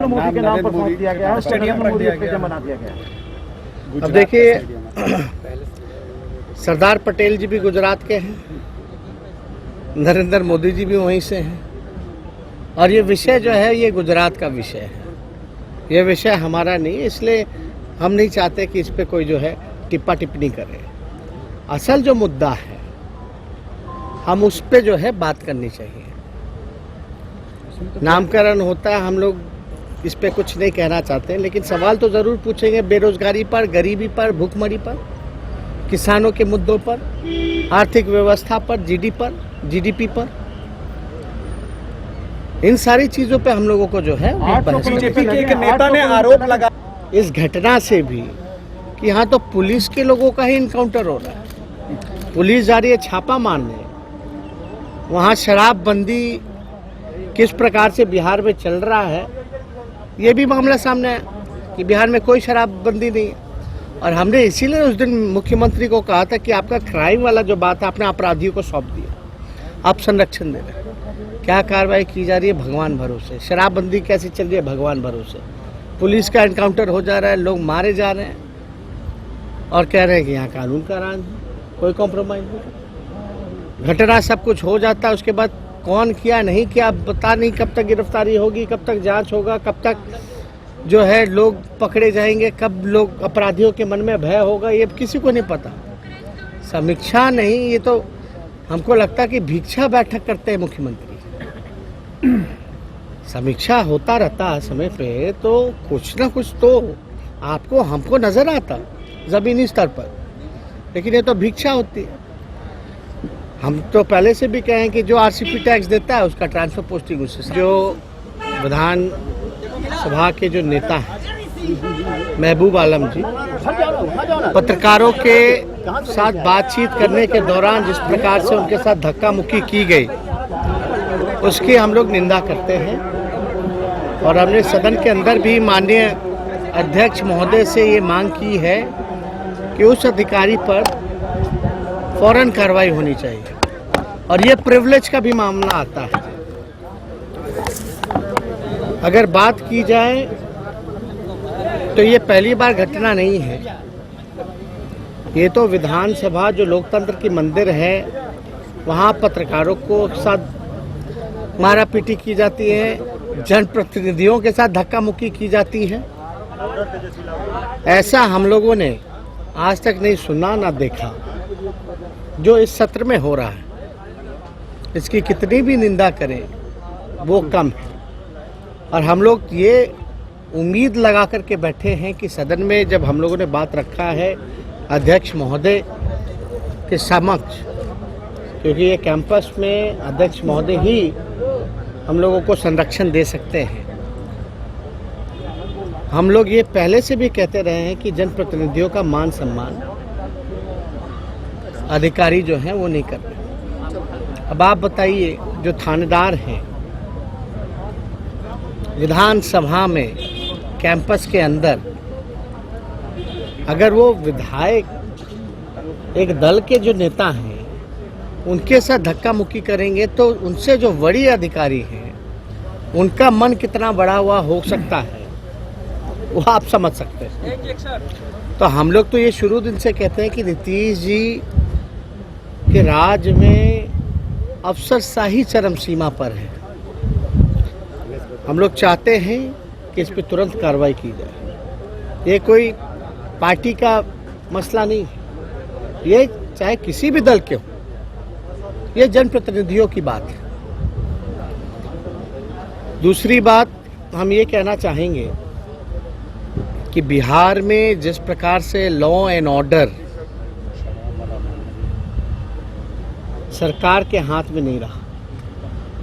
तो मोदी के नाम पर सौंप दिया गया है, स्टेडियम मोदी स्टेडियम बना दिया गया है। अब देखिए, सरदार पटेल जी भी गुजरात के हैं, नरेंद्र मोदी जी भी वहीं से हैं, और ये विषय जो है ये गुजरात का विषय है, ये विषय हमारा नहीं है, इसलिए हम नहीं चाहते कि इस पे कोई जो है टिप्पा टिप्पणी करे। असल जो मुद्दा है हम उस पे जो है बात करनी चाहिए। नामकरण होता है, हम लोग इस पे कुछ नहीं कहना चाहते हैं, लेकिन सवाल तो ज़रूर पूछेंगे बेरोजगारी पर, गरीबी पर, भूखमरी पर, किसानों के मुद्दों पर, आर्थिक व्यवस्था पर, जीडीपी पर, इन सारी चीज़ों पे हम लोगों को जो है बीजेपी के एक नेता ने आरोप लगा इस घटना से भी कि यहाँ तो पुलिस के लोगों का ही इनकाउंटर हो रहा है, पुलिस जा रही है छापा मारने, वहाँ शराबबंदी किस प्रकार से बिहार में चल रहा है ये भी मामला सामने आया कि बिहार में कोई शराबबंदी नहीं है। और हमने इसीलिए उस दिन मुख्यमंत्री को कहा था कि आपका क्राइम वाला जो बात है आपने अपराधियों को सौंप दिया, आप संरक्षण दे रहे हैं, क्या कार्रवाई की जा रही है भगवान भरोसे, शराबबंदी कैसी चल रही है भगवान भरोसे, पुलिस का एनकाउंटर हो जा रहा है, लोग मारे जा रहे हैं और कह रहे हैं कि यहाँ कानून का राज है, कोई कॉम्प्रोमाइज नहीं। घटना सब कुछ हो जाता है, उसके बाद कौन किया नहीं किया पता नहीं, कब तक गिरफ्तारी होगी, कब तक जांच होगा, कब तक जो है लोग पकड़े जाएंगे, कब लोग अपराधियों के मन में भय होगा, ये किसी को नहीं पता। समीक्षा नहीं, ये तो हमको लगता है कि भिक्षा बैठक करते हैं मुख्यमंत्री। समीक्षा होता रहता है समय पे तो कुछ ना कुछ तो आपको हमको नजर आता जमीनी स्तर पर, लेकिन ये तो भिक्षा होती है। हम तो पहले से भी कहें कि जो आरसीपी टैक्स देता है उसका ट्रांसफर पोस्टिंग उससे। जो विधान सभा के जो नेता हैं महबूब आलम जी, पत्रकारों के साथ बातचीत करने के दौरान जिस प्रकार से उनके साथ धक्का मुक्की की गई उसकी हम लोग निंदा करते हैं, और हमने सदन के अंदर भी माननीय अध्यक्ष महोदय से ये मांग की है कि उस अधिकारी पर फौरन कार्रवाई होनी चाहिए। और ये प्रिविलेज का भी मामला आता है। अगर बात की जाए तो ये पहली बार घटना नहीं है, ये तो विधानसभा जो लोकतंत्र की मंदिर है वहाँ पत्रकारों को साथ मारा पीटी की जाती है, जनप्रतिनिधियों के साथ धक्का मुक्की की जाती है। ऐसा हम लोगों ने आज तक नहीं सुना ना देखा। जो इस सत्र में हो रहा है इसकी कितनी भी निंदा करें वो कम है, और हम लोग ये उम्मीद लगा करके बैठे हैं कि सदन में जब हम लोगों ने बात रखा है अध्यक्ष महोदय के समक्ष, क्योंकि ये कैंपस में अध्यक्ष महोदय ही हम लोगों को संरक्षण दे सकते हैं। हम लोग ये पहले से भी कहते रहे हैं कि जनप्रतिनिधियों का मान सम्मान अधिकारी जो हैं वो नहीं कर रहे। अब आप बताइए, जो थानेदार हैं विधानसभा में कैंपस के अंदर, अगर वो विधायक एक दल के जो नेता हैं उनके साथ धक्का मुक्की करेंगे तो उनसे जो बड़ी अधिकारी हैं उनका मन कितना बड़ा हुआ हो सकता है वो आप समझ सकते हैं। तो हम लोग तो ये शुरू दिन से कहते हैं कि नीतीश जी के राज में अफसरशाही चरम सीमा पर है। हम लोग चाहते हैं कि इस पर तुरंत कार्रवाई की जाए। ये कोई पार्टी का मसला नहीं है, ये चाहे किसी भी दल के हो, ये जनप्रतिनिधियों की बात है। दूसरी बात हम ये कहना चाहेंगे कि बिहार में जिस प्रकार से लॉ एंड ऑर्डर सरकार के हाथ में नहीं रहा,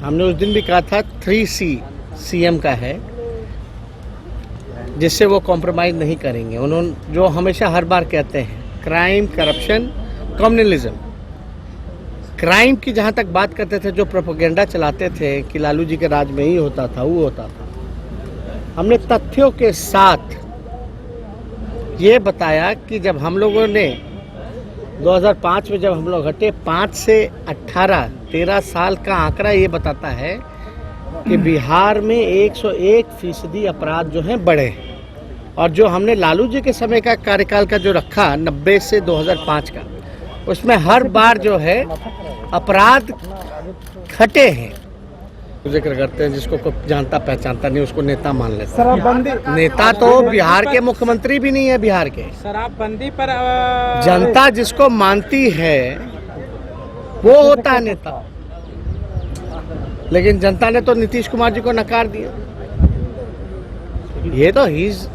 हमने उस दिन भी कहा था 3C सीएम का है जिससे वो कॉम्प्रोमाइज़ नहीं करेंगे। उन्होंने जो हमेशा हर बार कहते हैं क्राइम, करप्शन, कम्युनलिज्म। क्राइम की जहाँ तक बात करते थे, जो प्रोपेगेंडा चलाते थे कि लालू जी के राज में ही होता था, वो होता था, हमने तथ्यों के साथ ये बताया कि जब हम लोगों ने 2005 में जब हम लोग हटे, 5 से 18 13 साल का आंकड़ा ये बताता है कि बिहार में 101% अपराध जो हैं बढ़े हैं, और जो हमने लालू जी के समय का कार्यकाल का जो रखा 90 से 2005 का, उसमें हर बार जो है अपराध घटे हैं। जिक्र करते हैं जिसको कोई जानता पहचानता नहीं उसको नेता मान लेते। शराबबंदी, नेता तो बिहार के मुख्यमंत्री भी नहीं है। बिहार के शराबबंदी पर जनता जिसको मानती है वो होता है नेता, लेकिन जनता ने तो नीतीश कुमार जी को नकार दिया। ये तो he is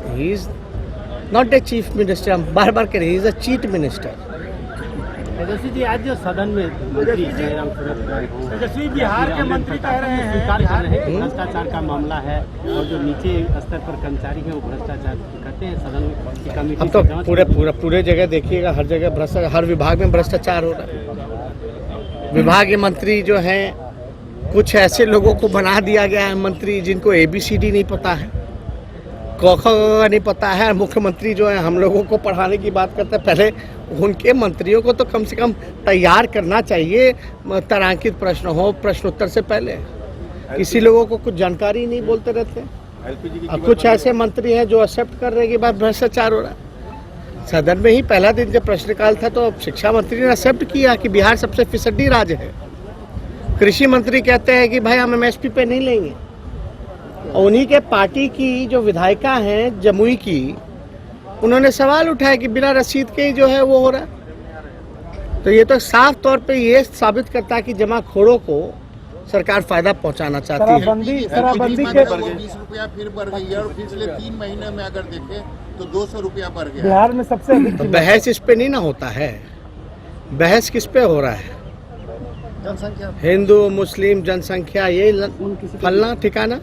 not a chief minister, हम बार बार कह रहे हैं, he is a cheat minister. Tejashwi ji, आज जो सदन में मंत्री जयराम तेजस्वी बिहार के मंत्री कह रहे हैं कि भ्रष्टाचार का मामला है और जो नीचे स्तर पर कर्मचारी हैं वो भ्रष्टाचार करते हैं। सदन की कमेटी अब तो पूरे जगह देखिएगा, हर जगह भ्रष्टाचार, हर विभाग में भ्रष्टाचार हो रहा है। विभागीय मंत्री जो हैं, कुछ ऐसे लोगों को बना दिया गया है मंत्री जिनको ABCD नहीं पता है, क ख नहीं पता है। मुख्यमंत्री जो है हम लोगों को पढ़ाने की बात करते हैं, पहले उनके मंत्रियों को तो कम से कम तैयार करना चाहिए, तारांकित प्रश्न हो प्रश्नोत्तर से पहले। किसी लोगों को कुछ जानकारी नहीं, बोलते रहते हैं। अब कुछ ऐसे मंत्री हैं जो एक्सेप्ट कर रहे हैं कि बात भ्रष्टाचार हो रहा है। सदन में ही पहला दिन जब प्रश्नकाल था तो शिक्षा मंत्री ने एक्सेप्ट किया कि बिहार सबसे फिसड्डी राज्य है। कृषि मंत्री कहते हैं कि भाई हम MSP पे नहीं लेंगे, और उन्हीं के पार्टी की जो विधायिका हैं जमुई की, उन्होंने सवाल उठाया कि बिना रसीद के ही जो है वो हो रहा है। तो ये तो साफ तौर पे ये साबित करता है कि जमाखोरों को सरकार फायदा पहुंचाना चाहती है। शराबबंदी के 20 रुपया फिर बढ़ गई है और पिछले 3 महीने में अगर देखें तो 200 रुपया बढ़ गया। बिहार में सबसे अधिक तो बहस इस पे नहीं ना होता है, बहस किस पे हो रहा है? जनसंख्या, हिंदू मुस्लिम जनसंख्या, ये फलना ठिकाना।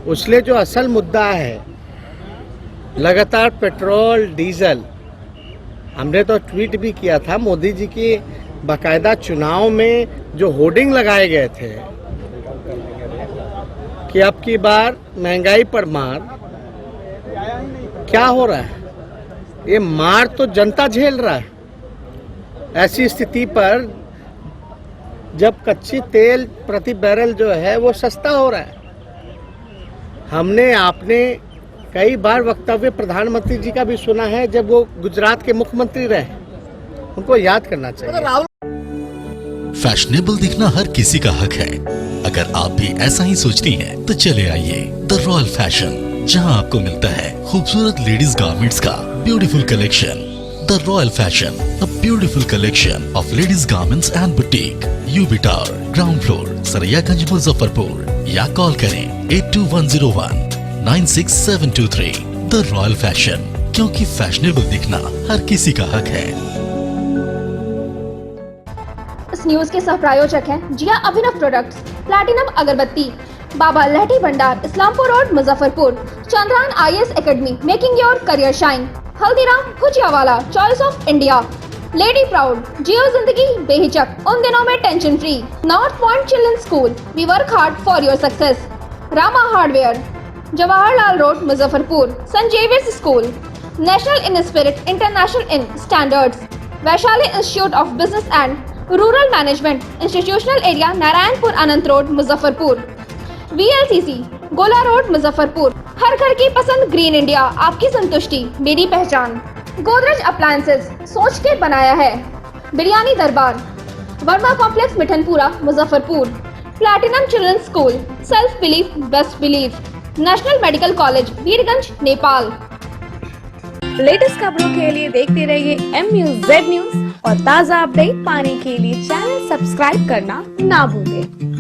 उसलिए जो असल मुद्दा है लगातार पेट्रोल डीजल, हमने तो ट्वीट भी किया था मोदी जी की बाकायदा चुनाव में जो होर्डिंग लगाए गए थे कि अब की बार महंगाई पर मार। क्या हो रहा है? ये मार तो जनता झेल रहा है। ऐसी स्थिति पर जब कच्ची तेल प्रति बैरल जो है वो सस्ता हो रहा है, हमने आपने कई बार वक्तव्य प्रधानमंत्री जी का भी सुना है जब वो गुजरात के मुख्यमंत्री रहे, उनको याद करना चाहिए। फैशनेबल दिखना हर किसी का हक है। अगर आप भी ऐसा ही सोचती हैं, तो चले आइए द रॉयल फैशन, जहां आपको मिलता है खूबसूरत लेडीज गारमेंट्स का beautiful collection. The royal fashion, a beautiful collection of ladies garments and boutique, UB tower, ground floor, Saraiyaganj, Muzaffarpur, या कॉल करें 8210196723। द रॉयल फैशन, क्योंकि फैशनेबल दिखना हर किसी का हक है। इस न्यूज के सह प्रायोजक हैं जिया अभिनव प्रोडक्ट्स, प्लैटिनम अगरबत्ती, Baba Lahathi Bhandar, Islampur road, Muzaffarpur, Chandrayan IAS Academy, making your career shine, Haldiram Bhujiawala, Choice of India, Lady Proud, जियो जिंदगी बेहिचक, उन दिनों में tension free, North Point Children School, we work hard for your success, Rama Hardware, Jawaharlal road, Muzaffarpur, Saint Xavier's School, national in spirit international in standards, Vaishali Institute of Business and Rural Management, institutional area, Narayanpur Anant road, Muzaffarpur, VLCC, Gola road, Muzaffarpur. हर घर की पसंद, green India, आपकी संतुष्टि मेरी पहचान। Godrej appliances, सोच के बनाया है। बिरयानी दरबार, Verma complex, Mithanpura, Muzaffarpur. Platinum children school, self belief best belief, national medical college, Birgunj, Nepal. Latest खबरों के लिए देखते रहिए MUZ न्यूज और ताज़ा अपडेट पाने के लिए चैनल सब्सक्राइब करना ना भूलें।